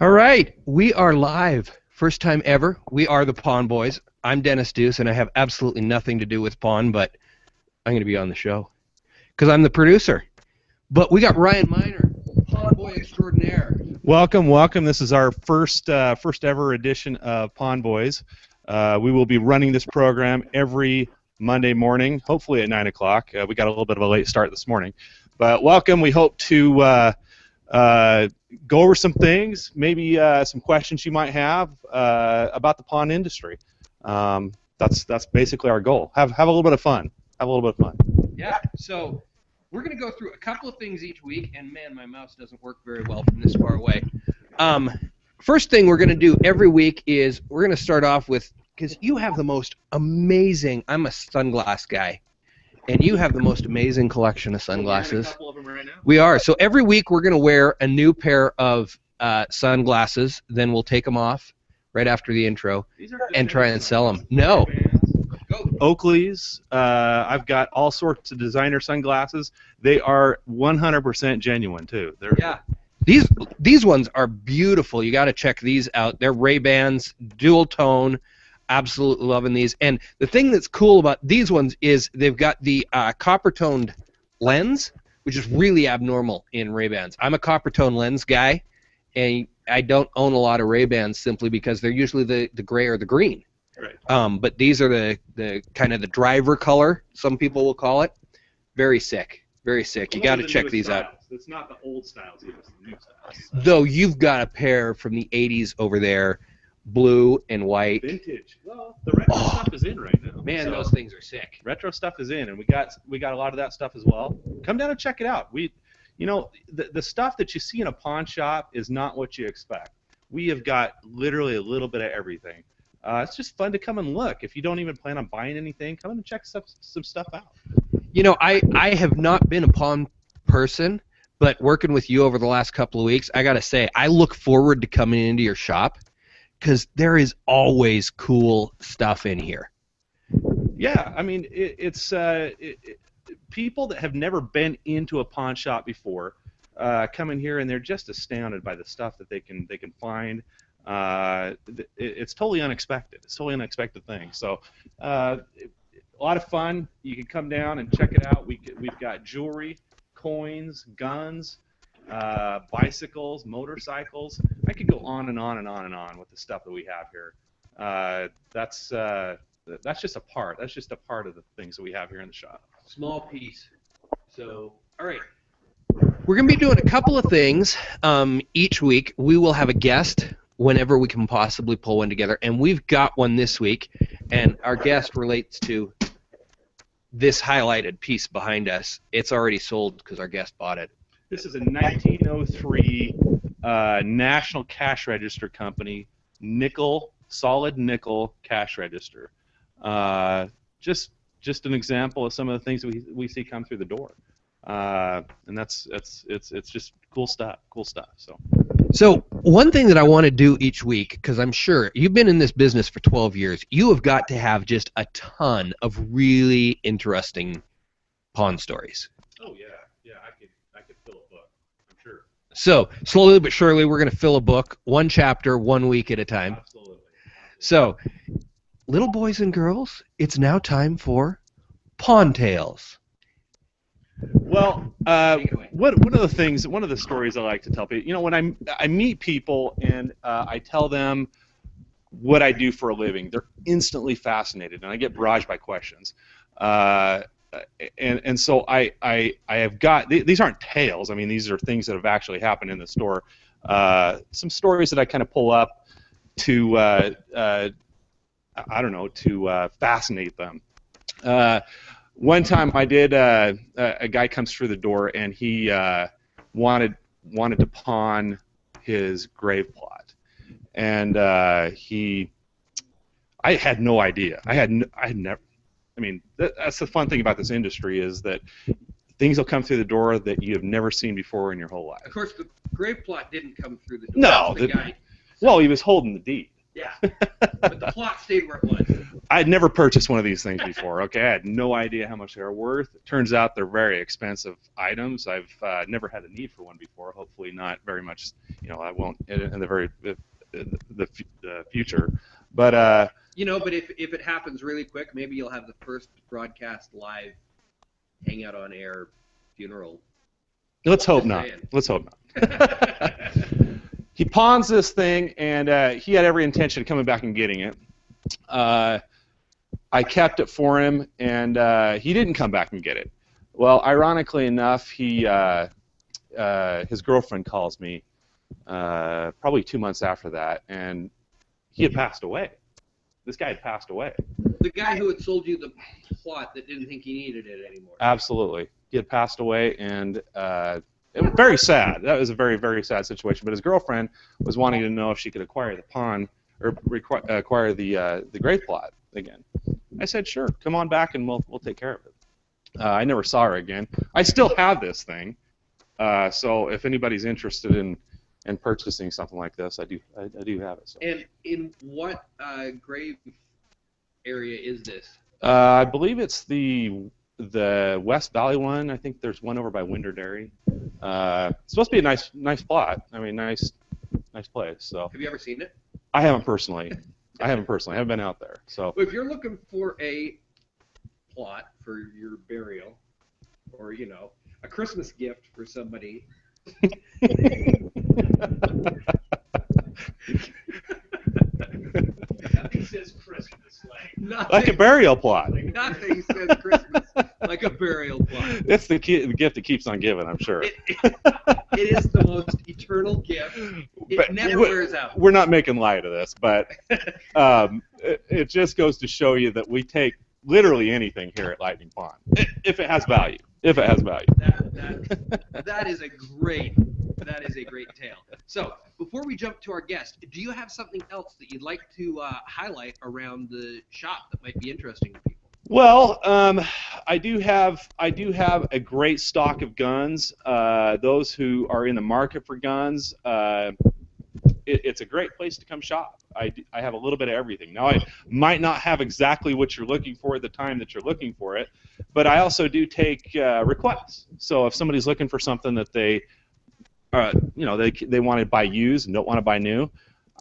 All right, we are live. First time ever. We are the Pawn Boys. I'm Dennis Deuce, and I have absolutely nothing to do with Pawn, but I'm going to be on the show because I'm the producer. But we got Ryan Miner, Pawn Boy extraordinaire. Welcome, welcome. This is our first ever edition of Pawn Boys. We will be running this program every Monday morning, hopefully at 9 o'clock. We got a little bit of a late start this morning. But welcome. We hope to go over some things, maybe some questions you might have about the pawn industry. That's basically our goal. Have a little bit of fun. Have a little bit of fun. Yeah, so we're going to go through a couple of things each week, and man, my mouse doesn't work very well from this far away. First thing we're going to do every week is we're going to start off with, because you have the most amazing, I'm a sunglass guy, and you have the most amazing collection of sunglasses. A couple of them right now. We are. So every week we're going to wear a new pair of sunglasses, then we'll take them off right after the intro and try and sell them. No. Oakley's. I've got all sorts of designer sunglasses. They are 100% genuine too. Yeah. These ones are beautiful. You got to check these out. They're Ray-Bans, dual tone. Absolutely loving these. And the thing that's cool about these ones is they've got the copper-toned lens, which is really abnormal in Ray-Bans. I'm a copper-toned lens guy, and I don't own a lot of Ray-Bans simply because they're usually the gray or the green. Right. But these are the kind of the driver color, some people will call it. Very sick. Very sick. You got to check these out. It's not the old styles, it's the new styles. Though you've got a pair from the 80s over there, blue and white. Vintage. Well, the retro stuff is in right now. Man, those things are sick. Retro stuff is in, and we got a lot of that stuff as well. Come down and check it out. The stuff that you see in a pawn shop is not what you expect. We have got literally a little bit of everything. It's just fun to come and look. If you don't even plan on buying anything, come in and check some stuff out. You know, I have not been a pawn person, but working with you over the last couple of weeks, I got to say, I look forward to coming into your shop because there is always cool stuff in here. Yeah, I mean, it's people that have never been into a pawn shop before come in here and they're just astounded by the stuff that they can find. It's totally unexpected. It's a totally unexpected thing. So a lot of fun. You can come down and check it out. We've got jewelry, coins, guns, bicycles, motorcycles. I could go on and on and on and on with the stuff that we have here. That's just a part. That's just a part of the things that we have here in the shop. Small piece. So, all right. We're going to be doing a couple of things each week. We will have a guest whenever we can possibly pull one together, and we've got one this week, and our guest relates to this highlighted piece behind us. It's already sold because our guest bought it. This is a 1903 National Cash Register Company solid nickel cash register. Just an example of some of the things we see come through the door, and it's just cool stuff. So one thing that I want to do each week, because I'm sure you've been in this business for 12 years, you have got to have just a ton of really interesting pawn stories. Oh yeah, I could fill a book, I'm sure. So slowly but surely, we're going to fill a book, one chapter, 1 week at a time. Absolutely. So, little boys and girls, it's now time for Pawn Tales. Well, one of the stories I like to tell people, when I meet people and I tell them what I do for a living, they're instantly fascinated, and I get barraged by questions. And so I have got, these aren't tales. I mean, these are things that have actually happened in the store. Some stories that I kind of pull up to, I don't know, to fascinate them. One time I did, a guy comes through the door and he wanted to pawn his grave plot, and I had no idea. I had never. I mean, that's the fun thing about this industry is that things will come through the door that you have never seen before in your whole life. Of course, the grave plot didn't come through the door. No, well, he was holding the deed. Yeah, but the plot stayed where it was. I had never purchased one of these things before. Okay, I had no idea how much they are worth. It turns out they're very expensive items. I've never had a need for one before. Hopefully, not very much. I won't in the future. But But if it happens really quick, maybe you'll have the first broadcast live, hangout on air funeral. let's hope Just not. saying. Let's hope not. He pawns this thing, and he had every intention of coming back and getting it. I kept it for him, and he didn't come back and get it. Well, ironically enough, his girlfriend calls me probably 2 months after that, and he had passed away. This guy had passed away. The guy who had sold you the plot that didn't think he needed it anymore. Absolutely. He had passed away, and it was very sad. That was a very, very sad situation. But his girlfriend was wanting to know if she could acquire the pawn or acquire the grave plot again. I said, sure, come on back and we'll take care of it. I never saw her again. I still have this thing, so if anybody's interested in purchasing something like this, I do have it. So. And in what grave area is this? I believe it's the West Valley one. I think there's one over by Winder Dairy. It's supposed to be a nice plot. I mean, nice place. So. Have you ever seen it? I haven't personally. I haven't been out there. So. Well, if you're looking for a plot for your burial, or a Christmas gift for somebody. Nothing says Christmas like a burial plot. Nothing says Christmas like a burial plot. It's the gift that keeps on giving, I'm sure. It is the most eternal gift. It never wears out. We're not making light of this, but it just goes to show you that we take literally anything here at Lightning Pond, if it has value. If it has value. That is a great tale. So, before we jump to our guest, do you have something else that you'd like to highlight around the shop that might be interesting to people? Well, I do have a great stock of guns. Those who are in the market for guns, it's a great place to come shop. I have a little bit of everything. Now, I might not have exactly what you're looking for at the time that you're looking for it, but I also do take requests. So if somebody's looking for something that they want to buy used and don't want to buy new,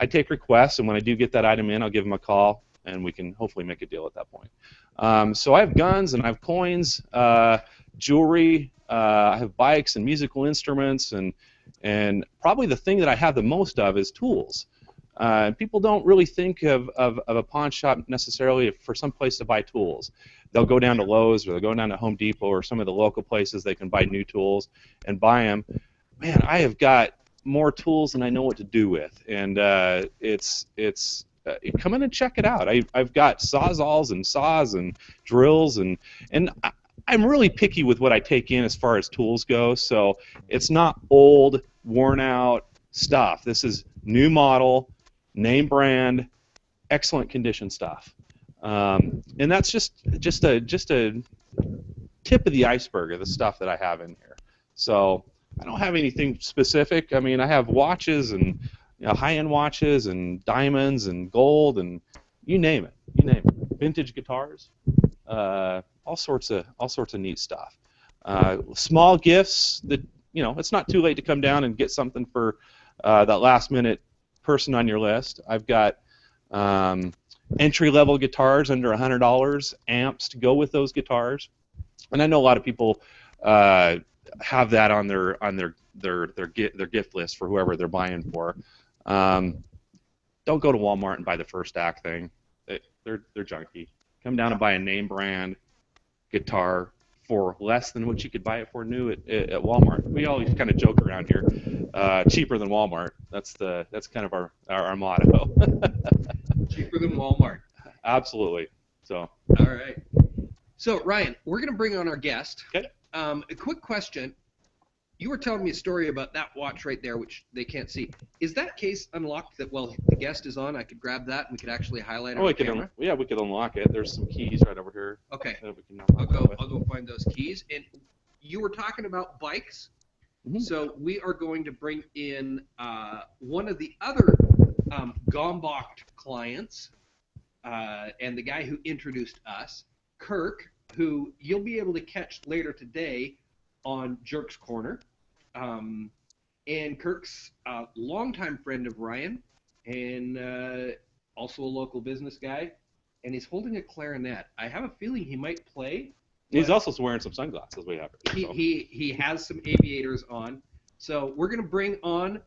I take requests, and when I do get that item in, I'll give them a call, and we can hopefully make a deal at that point. So I have guns, and I have coins, jewelry, I have bikes and musical instruments, and probably the thing that I have the most of is tools. People don't really think of a pawn shop necessarily for some place to buy tools. They'll go down to Lowe's, or they'll go down to Home Depot, or some of the local places they can buy new tools and buy them. Man, I have got more tools than I know what to do with, and come in and check it out. I've got sawzalls and saws and drills, and I'm really picky with what I take in as far as tools go. So it's not old, worn out stuff. This is new model, name brand, excellent condition stuff, and that's just a tip of the iceberg of the stuff that I have in here. So I don't have anything specific. I mean, I have watches and high-end watches and diamonds and gold and you name it. Vintage guitars, all sorts of neat stuff. Small gifts that it's not too late to come down and get something for that last-minute person on your list. I've got entry-level guitars under $100, amps to go with those guitars, and I know a lot of people have that on their gift list for whoever they're buying for. Don't go to Walmart and buy the first act thing. They're junky. Come down and buy a name brand guitar for less than what you could buy it for new at Walmart. We always kind of joke around here, cheaper than Walmart. That's kind of our motto. Cheaper than Walmart. Absolutely. So. All right. So Ryan, we're going to bring on our guest. Okay. A quick question. You were telling me a story about that watch right there, which they can't see. Is that case unlocked that while the guest is on, I could grab that and we could actually highlight it on camera? We could unlock it. There's some keys right over here. Okay. That we can I'll go find those keys. And you were talking about bikes. So we are going to bring in one of the other Gombach clients, and the guy who introduced us, Kirk, who you'll be able to catch later today on Jerk's Corner. And Kirk's a longtime friend of Ryan, and also a local business guy, and he's holding a clarinet. I have a feeling he might play. He's also wearing some sunglasses. We have. He has some aviators on. So we're going to bring on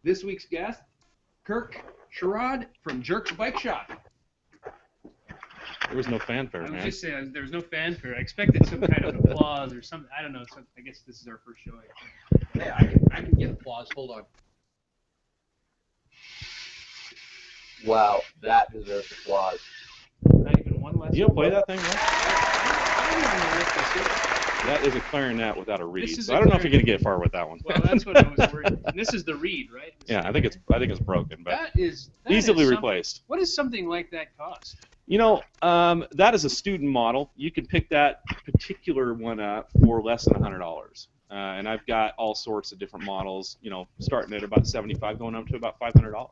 this week's guest, Kirk Sherrod from Jerk's Bike Shop. There was no fanfare, man. I was just saying, there was no fanfare. I expected some kind of applause or something. I don't know. I guess this is our first show. Yeah, I can get applause. Hold on. Wow, that deserves applause. Not even one less. You don't play that thing, right? I don't even know what this is. That is a clarinet without a reed. This is So a I don't know if you're clarinet. gonna get far with that one. Well, that's what I was worried. And this is the reed, right? This Yeah, is I think it's broken, but that is easily something- replaced. What does something like that cost? You know, that is a student model. You can pick that particular one up for less than $100. And I've got all sorts of different models, you know, starting at about $75, going up to about $500.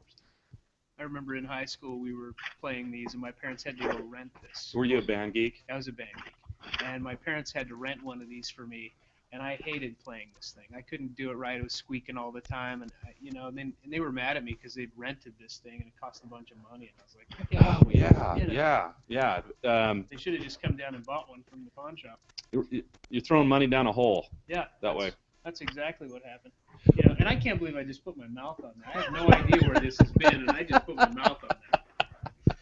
I remember in high school we were playing these, and my parents had to go rent this. Were you a band geek? I was a band geek, and my parents had to rent one of these for me, and I hated playing this thing. I couldn't do it right. It was squeaking all the time, and and they were mad at me because they'd rented this thing and it cost a bunch of money, and I was like, Oh yeah, You know. yeah. They should have just come down and bought one from the pawn shop. You're throwing money down a hole Yeah, that way. That's exactly what happened. And I can't believe I just put my mouth on that. I have no idea where this has been, and I just put my mouth on that.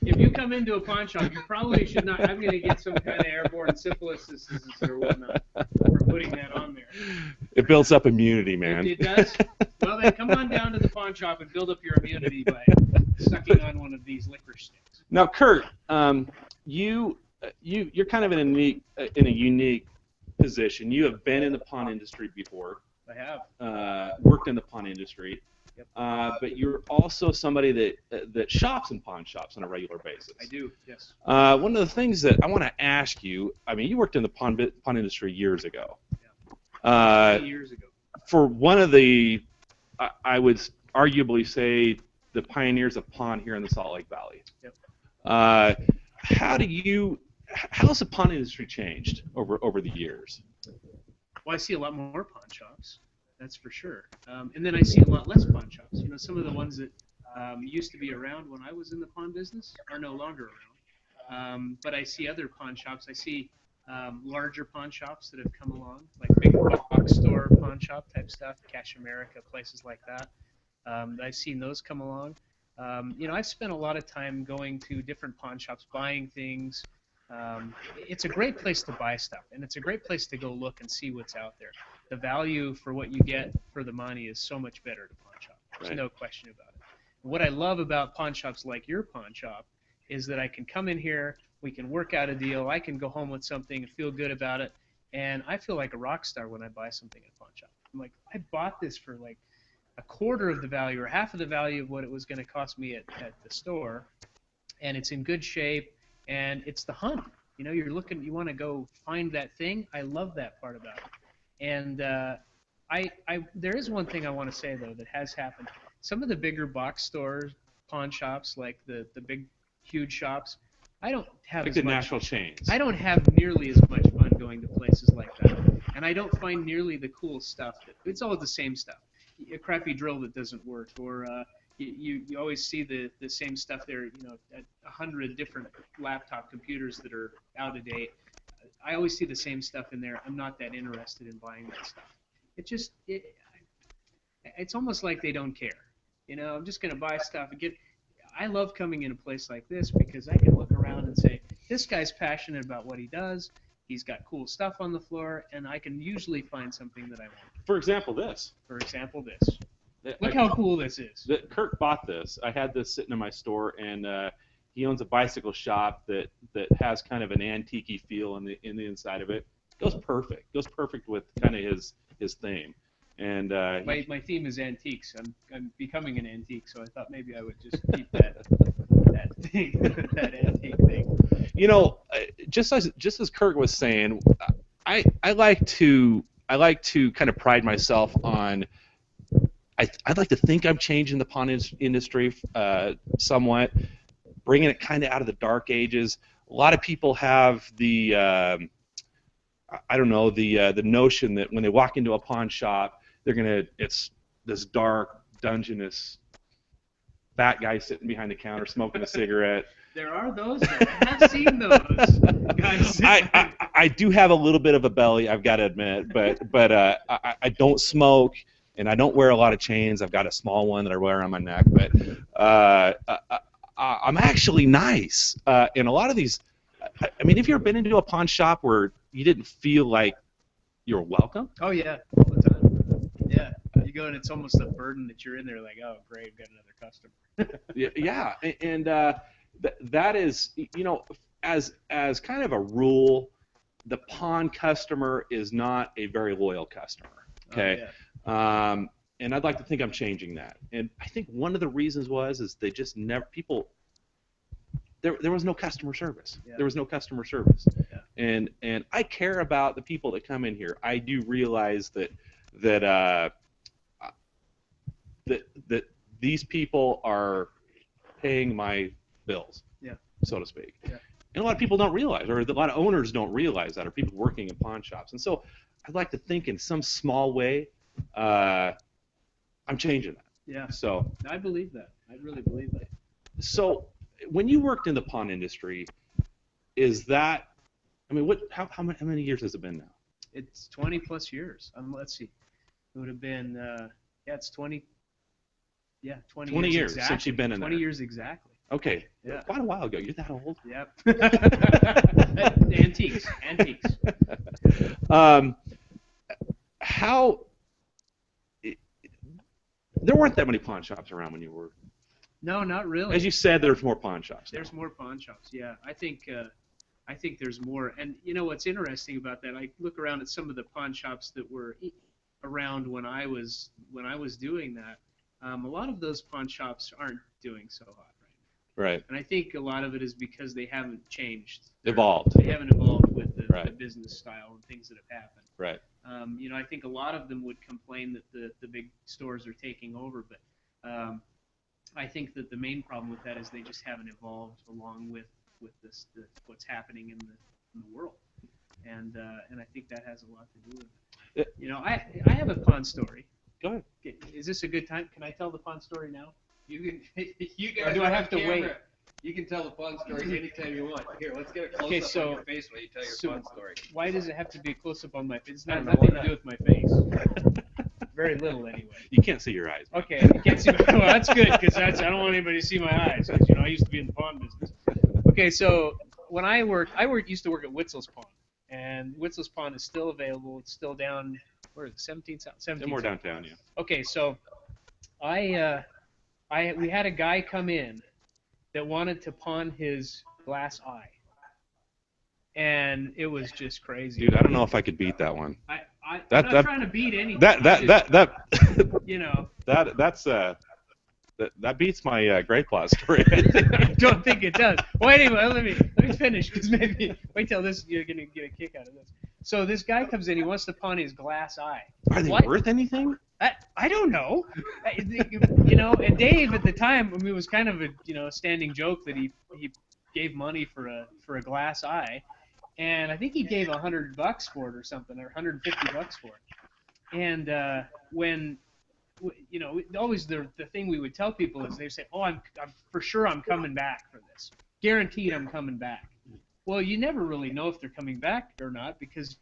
If you come into a pawn shop, you probably should not. I'm going to get some kind of airborne syphilis or whatnot for putting that on there. It builds up immunity, man. It does. Well, then come on down to the pawn shop and build up your immunity by sucking on one of these licorice sticks. Now, Kurt, you're kind of in a unique position. You have been in the pawn industry before. I have. Worked in the pawn industry. Yep. But you're also somebody that shops in pawn shops on a regular basis. I do. Yes. One of the things that I want to ask you, I mean, you worked in the pawn industry years ago. Yeah. 8 years ago. For one of the, I would arguably say, the pioneers of pawn here in the Salt Lake Valley. Yep. How's the pawn industry changed over the years? Well, I see a lot more pawn shops, that's for sure. And then I see a lot less pawn shops. Some of the ones that used to be around when I was in the pawn business are no longer around. But I see other pawn shops. I see larger pawn shops that have come along, like big box store pawn shop type stuff, Cash America, places like that. I've seen those come along. I've spent a lot of time going to different pawn shops, buying things. It's a great place to buy stuff, and it's a great place to go look and see what's out there. The value for what you get for the money is so much better at a pawn shop. There's no question about it. What I love about pawn shops like your pawn shop is that I can come in here, we can work out a deal, I can go home with something and feel good about it, and I feel like a rock star when I buy something at a pawn shop. I'm like, I bought this for like a quarter of the value or half of the value of what it was going to cost me at the store, and it's in good shape. And it's the hunt. You're looking. You want to go find that thing. I love that part about it. And there is one thing I want to say though that has happened. Some of the bigger box stores, pawn shops, like the big, huge shops, I don't have Like as the much. national chains. I don't have nearly as much fun going to places like that, and I don't find nearly the cool stuff. It's all the same stuff. A crappy drill that doesn't work, or you always see the same stuff there, at 100 different laptop computers that are out of date. I always see the same stuff in there. I'm not that interested in buying that stuff. It's almost like they don't care. I'm just going to buy stuff and I love coming in a place like this because I can look around and say, this guy's passionate about what he does. He's got cool stuff on the floor, and I can usually find something that I want. For example, this. Look how cool this is. Kirk bought this. I had this sitting in my store, and he owns a bicycle shop that has kind of an antique-y feel in the inside of it. Goes perfect with kind of his theme. And my theme is antiques. I'm becoming an antique, so I thought maybe I would just keep that thing, that antique thing. just as Kirk was saying, I like to I like to kind of pride myself on. I'd like to think I'm changing the pawn industry somewhat, bringing it kind of out of the dark ages. A lot of people have the I don't know, the notion that when they walk into a pawn shop, it's this dark, dungeness fat guy sitting behind the counter smoking a cigarette. There are those. I have seen those guys. I do have a little bit of a belly, I've got to admit, but I don't smoke and I don't wear a lot of chains. I've got a small one that I wear on my neck, but I'm actually nice. And a lot of these, I mean, have you ever been into a pawn shop where you didn't feel like you were welcome? Oh yeah, all the time. Yeah, you go and it's almost a burden that you're in there, like, oh great, got another customer. Yeah, and that is, you know, as kind of a rule, the pawn customer is not a very loyal customer. Okay. Oh, yeah. And I'd like to think I'm changing that. And I think one of the reasons is they just never there was no customer service. Yeah. There was no customer service. Yeah. And I care about the people that come in here. I do realize that these people are paying my bills, Yeah. so to speak. Yeah. And a lot of people don't realize, or a lot of owners don't realize that, or people working in pawn shops. And so I'd like to think in some small way, I'm changing that. Yeah. So I believe that. I really believe that. So when you worked in the pawn industry, is that, I mean, how many years has it been now? It's 20 plus years. Let's see. It would have been, it's 20. Yeah, 20 years exactly. since you've been in 20 there. years exactly. Okay. Yeah. Quite a while ago. You're that old? Yep. Antiques. There weren't that many pawn shops around when you were. No, not really. As you said, there's more pawn shops. There's more pawn shops. Yeah, I think there's more. And you know what's interesting about that? I look around at some of the pawn shops that were around when I was doing that. A lot of those pawn shops aren't doing so hot right now. Right. And I think a lot of it is because they haven't changed. Evolved. They haven't evolved with the business style and things that have happened. Right. You know, I think a lot of them would complain that the big stores are taking over, but I think that the main problem with that is they just haven't evolved along with what's happening in the world, and I think that has a lot to do with it. You know, I have a pawn story. Go ahead. Is this a good time? Can I tell the pawn story now? You can. You guys Or do I have to camera. wait? You can tell the pawn story anytime you want. Here, let's get a close Okay, up so- on your face while you tell your pawn story. Why does it have to be a close up on my face? It's I not don't know, nothing why to do with my face. Very little anyway. You can't see your eyes. Okay, you can't see my, well, that's good because I don't want anybody to see my eyes. 'Cause, you know, I used to be in the pawn business. Okay, so when I used to work at Witzel's Pawn, and Witzel's Pawn is still available. It's still down. Where is it? 17th. They're more downtown, yeah. Okay, so we had a guy come in that wanted to pawn his glass eye, and it was just crazy. Dude, I don't know if I could beat that one. I'm not trying to beat anything. You know. That beats my Great Claw story. I don't think it does. Well, anyway, let me finish because maybe wait till this you're gonna get a kick out of this. So this guy comes in. He wants to pawn his glass eye. Are they worth anything? I don't know. You know, and Dave at the time, I mean, it was kind of a standing joke that he gave money for a glass eye, and I think he gave $100 for it or something, or $150 for it. And when always the thing we would tell people is they say, "Oh, I'm for sure I'm coming back for this. Guaranteed I'm coming back." Well, you never really know if they're coming back or not because.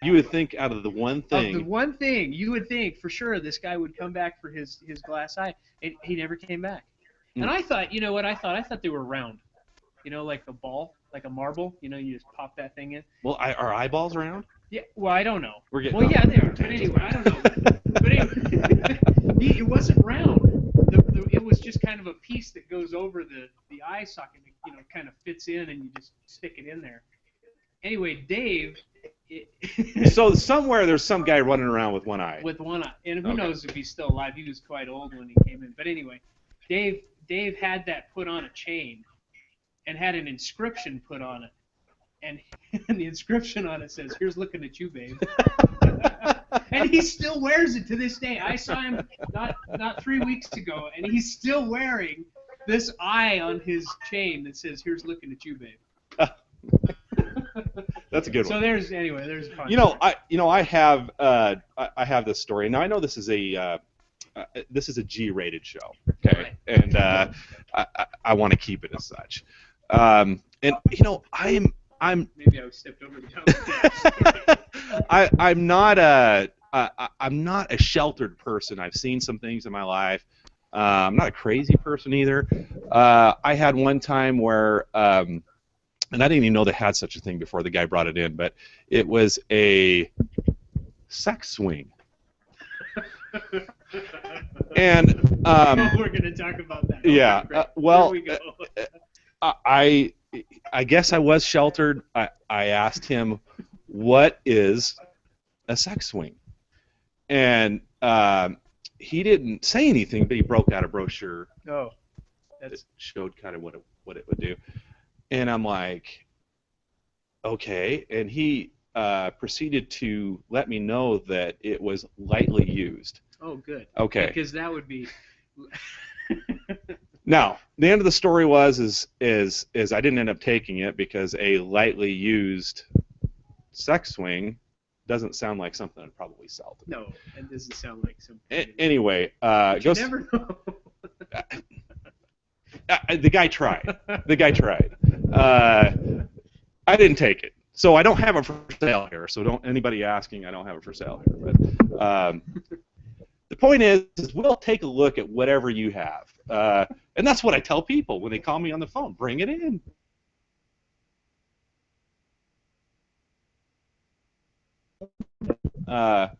You would think out of the one thing. Of the one thing, you would think for sure this guy would come back for his glass eye, and he never came back. And I thought, you know what I thought? I thought they were round, like a ball, like a marble. You just pop that thing in. Well, are eyeballs round? Yeah. Well, I don't know. We're getting. Well, yeah, they are. But anyway, I don't know. But anyway, it wasn't round. It was just kind of a piece that goes over the eye socket. Kind of fits in, and you just stick it in there. Anyway, Dave. So somewhere there's some guy running around with one eye. With one eye, and who knows if he's still alive? He was quite old when he came in. But anyway, Dave had that put on a chain, and had an inscription put on it. And the inscription on it says, "Here's looking at you, babe." And he still wears it to this day. I saw him not 3 weeks ago, and he's still wearing this eye on his chain that says, "Here's looking at you, babe." That's a good one. So there's a concept. I have this story. Now I know this is a G-rated show, okay, Right. and I want to keep it as such. And I'm Maybe I stepped over the top. I'm not a sheltered person. I've seen some things in my life. I'm not a crazy person either. I had one time where, and I didn't even know they had such a thing before the guy brought it in, but it was a sex swing. And we're going to talk about that. yeah, Okay, well, here we go. I guess I was sheltered. I asked him, "What is a sex swing?" And he didn't say anything, but he broke out a brochure Oh, that showed kind of what it would do. And I'm like, okay. And he proceeded to let me know that it was lightly used. oh, good. Okay. Because that would be. Now, the end of the story is I didn't end up taking it because a lightly used sex swing doesn't sound like something I'd probably sell to me. No, it doesn't sound like something. Anyway, You never know. the guy tried. I didn't take it, so I don't have it for sale here. So don't anybody asking, I don't have it for sale here. But the point is we'll take a look at whatever you have, and that's what I tell people when they call me on the phone. Bring it in. Have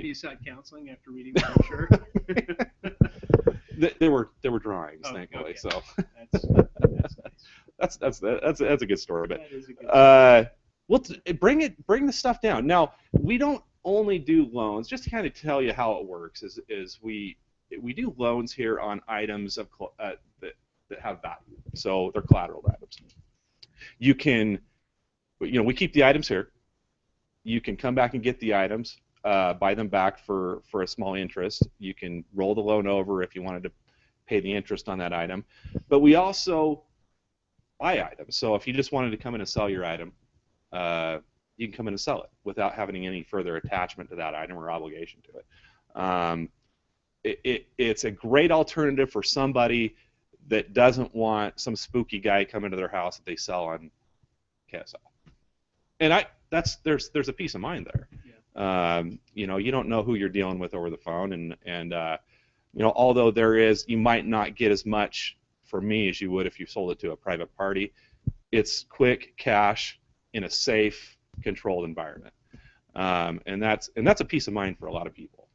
you sought counseling after reading the brochure? There were drawings, Oh, thankfully. okay. So That's nice. that's a good story. But That is a good story. bring the stuff down. Now we don't only do loans. Just to kind of tell you how it works is we do loans here on items of that have value. So they're collateral items. You can, we keep the items here. You can come back and get the items, buy them back for a small interest. You can roll the loan over if you wanted to pay the interest on that item. But we also buy items. So if you just wanted to come in and sell your item, you can come in and sell it without having any further attachment to that item or obligation to it. It's a great alternative for somebody that doesn't want some spooky guy coming to their house that they sell on KSL. And there's a peace of mind there. Yeah. You don't know who you're dealing with over the phone, and although you might not get as much from me as you would if you sold it to a private party. It's quick cash in a safe, controlled environment, and that's a peace of mind for a lot of people.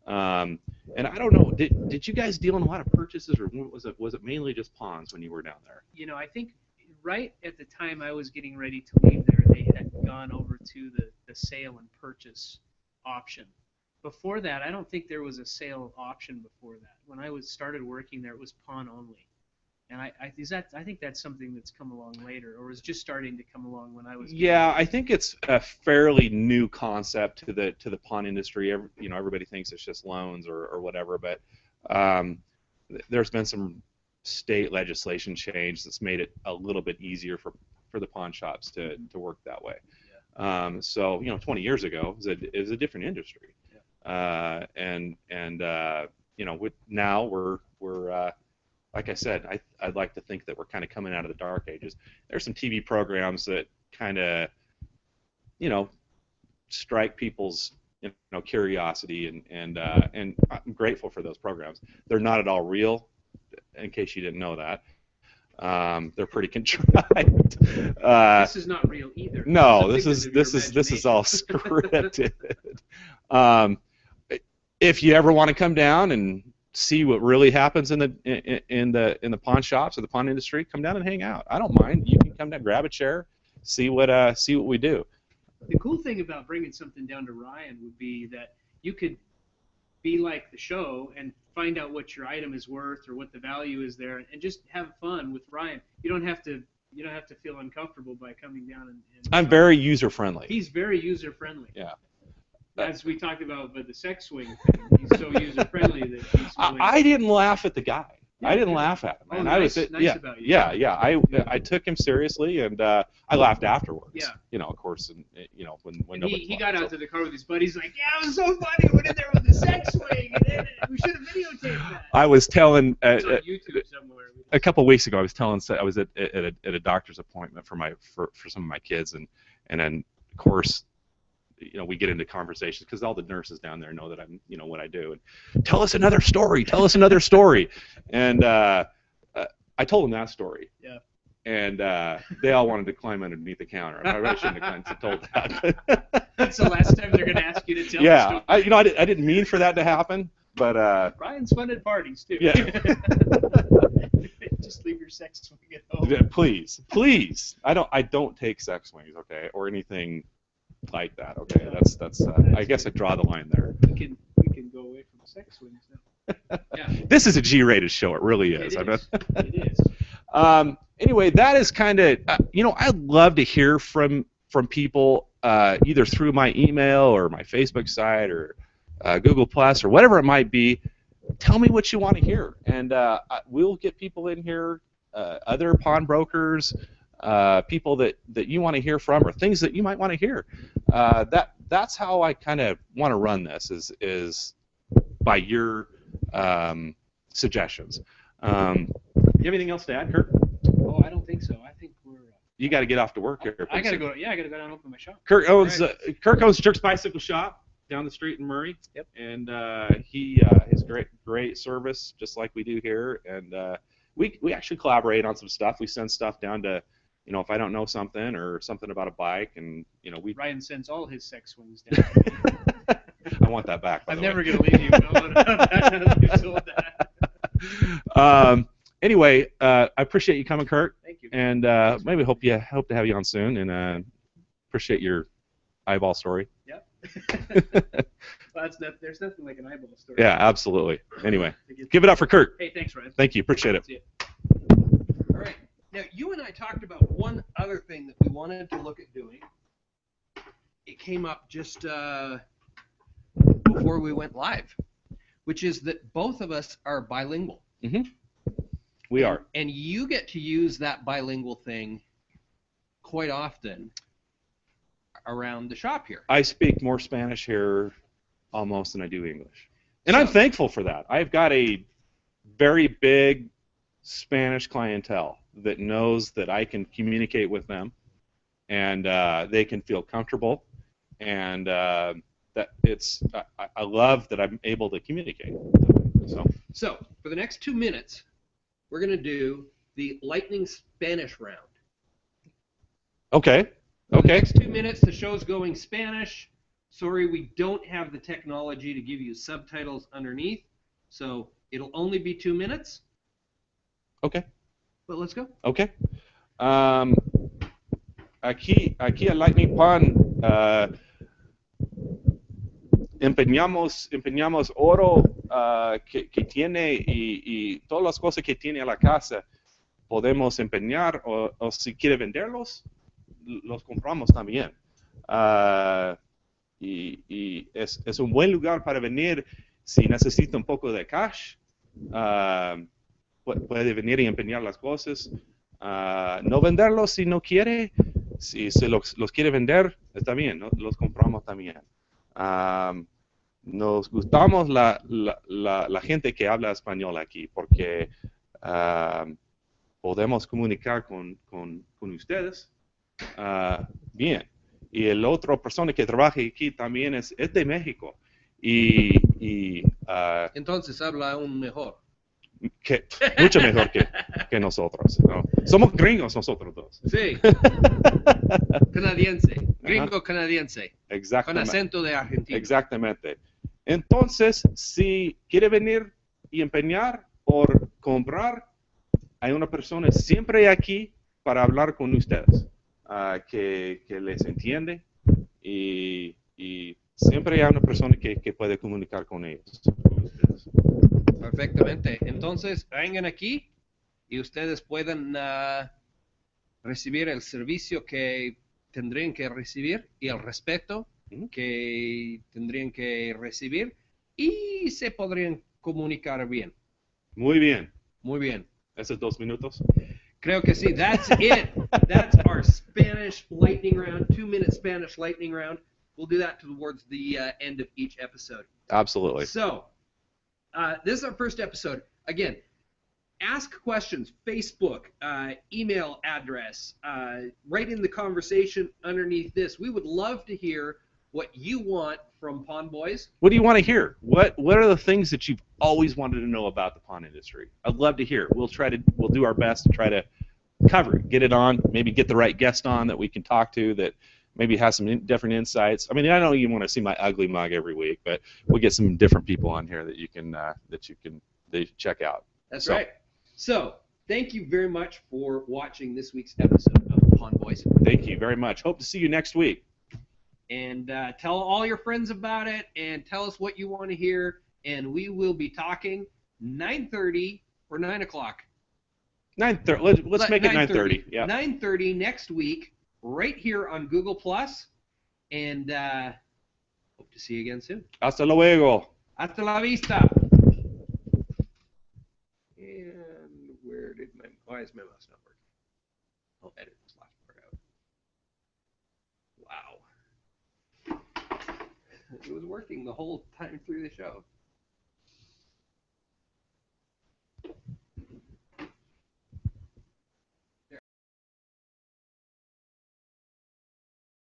And I don't know, did you guys deal in a lot of purchases, or was it mainly just pawns when you were down there? I think right at the time I was getting ready to leave there, they had gone over to the sale and purchase option. Before that, I don't think there was a sale option before that. When I started working there, it was pawn only. And I think that's something that's come along later, or was just starting to come along when I was. Yeah, I think it's a fairly new concept to the pawn industry. Everybody thinks it's just loans or whatever, but there's been some state legislation change that's made it a little bit easier for the pawn shops to work that way. Yeah. 20 years ago it was a different industry, Yeah. now we're like I said, I'd like to think that we're kind of coming out of the dark ages. There's some TV programs that kind of, strike people's curiosity, and I'm grateful for those programs. They're not at all real, in case you didn't know that. They're pretty contrived. This is not real either. No, this is all scripted. If you ever want to come down and see what really happens in the pawn shops or the pawn industry, come down and hang out. I don't mind. You can come down, grab a chair, see what we do. The cool thing about bringing something down to Ryan would be that you could be like the show and find out what your item is worth or what the value is there, and just have fun with Ryan. You don't have to you don't have to feel uncomfortable by coming down and I'm very user friendly. he's very user friendly. Yeah. As we talked about with the sex swing thing, he's so user friendly that he's willing. I didn't laugh at the guy. Yeah, I didn't yeah. laugh at him. Oh, And nice, I was nice yeah, about you. yeah. I took him seriously, and I laughed afterwards. Yeah. You know, of course, and you know when And nobody. he got out to the car with his buddies, like, yeah, it was so funny. Went in there with the sex swing, and then we should have videotaped that. I was telling It's on YouTube somewhere. a couple of weeks ago. I was at a doctor's appointment for some of my kids, and then of course, you know, we get into conversations because all the nurses down there know that I'm, you know, what I do. And tell us another story. Tell us another story. And I told them that story. Yeah. And they all wanted to climb underneath the counter. I really shouldn't have told that. That's the last time they're going to ask you to tell the Yeah. story. I didn't mean for that to happen, but Ryan's fun at parties, too. yeah. Just leave your sex swing at home. Please. I don't take sex swings, okay, or anything like that, okay. That's I guess I draw the line there. We can go away from sex swings now. Yeah. This is a G-rated show. It really is. It I mean, is. It is. Anyway, that is kind of you know, I'd love to hear from people either through my email or my Facebook site or Google Plus or whatever it might be. Tell me what you want to hear, and we'll get people in here, other pawnbrokers, people that you want to hear from, or things that you might want to hear. That's how I kind of want to run this is by your suggestions. You have anything else to add, Kurt? Oh, I don't think so. I think we're. You got to get off to work here. I gotta go. Yeah, I gotta go down and open my shop. Kirk owns Right. Jerk's Bicycle Shop down the street in Murray. Yep. And he has great service, just like we do here. And we actually collaborate on some stuff. We send stuff down to, you know, if I don't know something or something about a bike, and you know, Ryan sends all his sex swings down. I want that back. by I'm the way. never gonna leave you. I told that. Anyway, I appreciate you coming, Kurt. Thank you. And maybe hope to have you on soon. And appreciate your eyeball story. Yep. Well, there's nothing like an eyeball story. Yeah, absolutely. Anyway, give it up for Kurt. Hey, thanks, Ryan. Thank you. Appreciate it. See ya. All right. Now, you and I talked about one other thing that we wanted to look at doing. It came up just before we went live, which is that both of us are bilingual. Mm-hmm. We are. And you get to use that bilingual thing quite often around the shop here. I speak more Spanish here almost than I do English. And I'm thankful for that. I've got a very big Spanish clientele that knows that I can communicate with them, and they can feel comfortable, and that I love that I'm able to communicate. So for the next 2 minutes, we're going to do the lightning Spanish round. Okay. For the Okay. next 2 minutes, the show's going Spanish. Sorry, we don't have the technology to give you subtitles underneath, so it'll only be 2 minutes. Okay. But let's go. Okay. Aquí at Lightning Pond empeñamos oro que tiene y todas las cosas que tiene a la casa podemos empeñar o si quiere venderlos los compramos también. Y es un buen lugar para venir si necesita un poco de cash. Puede venir y empeñar las cosas. No venderlos si no quiere. Si se los quiere vender, está bien, ¿no? Los compramos también. Nos gustamos la gente que habla español aquí porque podemos comunicar con ustedes bien. Y el otro persona que trabaja aquí también es de México. Entonces habla aún mejor. Mucho mejor que nosotros, ¿no? Somos gringos nosotros dos. Sí. Canadiense. Gringo canadiense. Con Exactamente. acento de Argentina. Exactamente. Entonces, si quiere venir y empeñar o comprar, hay una persona siempre aquí para hablar con ustedes, que les entiende y siempre hay una persona que puede comunicar con ellos. Perfectamente. Entonces, vengan aquí y ustedes pueden recibir el servicio que tendrían que recibir y el respeto que tendrían que recibir y se podrían comunicar bien. Muy bien. Muy bien. ¿Esos 2 minutos? Creo que sí. That's it. That's our Spanish lightning round, 2-minute Spanish lightning round. We'll do that towards the end of each episode. Absolutely. So, this is our first episode. Again, ask questions, Facebook, email address, write in the conversation underneath this. We would love to hear what you want from Pond Boys. What do you want to hear? What are the things that you've always wanted to know about the pond industry? I'd love to hear. We'll do our best to try to cover it, get it on, maybe get the right guest on that we can talk to that maybe has some different insights. I mean, I don't even want to see my ugly mug every week, but we'll get some different people on here that you can check out. That's right. So, thank you very much for watching this week's episode of Pond Boys. Thank you very much. Hope to see you next week. And tell all your friends about it, and tell us what you want to hear, and we will be talking 9:30 or 9 o'clock. 9:30. Let's make it 9:30. Yeah. 9:30 next week, right here on Google Plus, and hope to see you again soon. Hasta luego. Hasta la vista. And why is my mouse not working? I'll edit this last part out. Wow. It was working the whole time through the show.